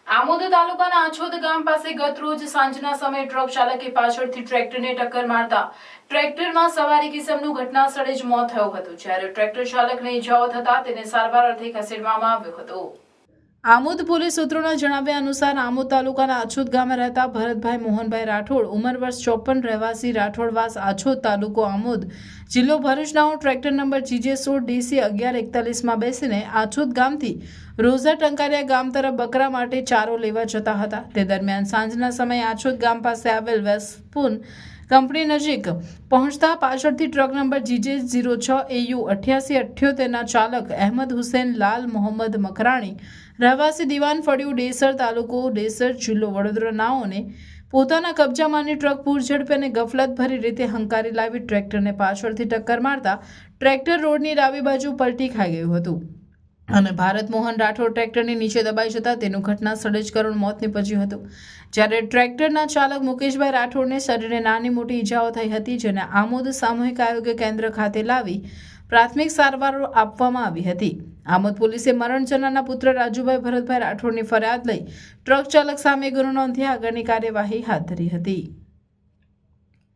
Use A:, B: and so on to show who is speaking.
A: આમોદ તાલુકાના આછોદ ગામ પાસે ગત રોજ સાંજના સમયે ટ્રક ચાલકે પાછળથી ટ્રેક્ટરને ટક્કર મારતા ટ્રેક્ટરમાં સવારી કિસમનું ઘટના સ્થળે જ મોત થયું હતું, જ્યારે ટ્રેક્ટર ચાલકને ઈજાઓ થતા તેને સારવાર અર્થે ખસેડવામાં આવ્યો હતો। આમોદ પોલીસ સૂત્રોના જણાવ્યા અનુસાર આમોદ તાલુકાના આછોદ ગામે રહેતા ભરતભાઈ મોહનભાઈ રાઠોડ ઉંમર વર્ષ 54, રહેવાસી રાઠોડવાસ, આછોદ, તાલુકો આમોદ, જિલ્લો ભરૂચનાઓ ટ્રેક્ટર નંબર GJ16DC 1141માં બેસીને આછોદ ગામથી રોઝા ટંકારિયા ગામ તરફ બકરા માટે ચારો લેવા જતા હતા। તે દરમિયાન સાંજના સમયે આછોદ ગામ પાસે આવેલ વેસ્પૂન કંપની નજીક પહોંચતા પાછળથી ટ્રક નંબર GJ06 AU 8878ના ચાલક અહેમદ હુસેન લાલ મોહમ્મદ મકરાણી, રહેવાસી દીવાન ફળિયું, ડેસર, તાલુકો ડેસર, જિલ્લો વડોદરા નાઓને પોતાના કબજામાંની ટ્રક પૂરઝડપે અને ગફલતભરી રીતે હંકારી લાવી ટ્રેક્ટરને પાછળથી ટક્કર મારતા ટ્રેક્ટર રોડની ડાબી બાજુ પલટી ખાઈ ગયું હતું અને ભારત મોહન રાઠોડ ટ્રેક્ટરની નીચે દબાઈ જતા તેનું ઘટના સ્થળે જ કરુણ મોત નીપજ્યું હતું, જ્યારે ટ્રેક્ટરના ચાલક મુકેશભાઈ રાઠોડને શરીરે નાની મોટી ઈજાઓ થઈ હતી, જેને આમોદ સામૂહિક આરોગ્ય કેન્દ્ર ખાતે લાવી પ્રાથમિક સારવાર આપવામાં આવી હતી। આમોદ પોલીસે મરણ જનારના પુત્ર રાજુભાઈ ભરતભાઈ રાઠોડની ફરિયાદ લઈ ટ્રક ચાલક સામે ગુનો નોંધી આગળની કાર્યવાહી હાથ ધરી હતી।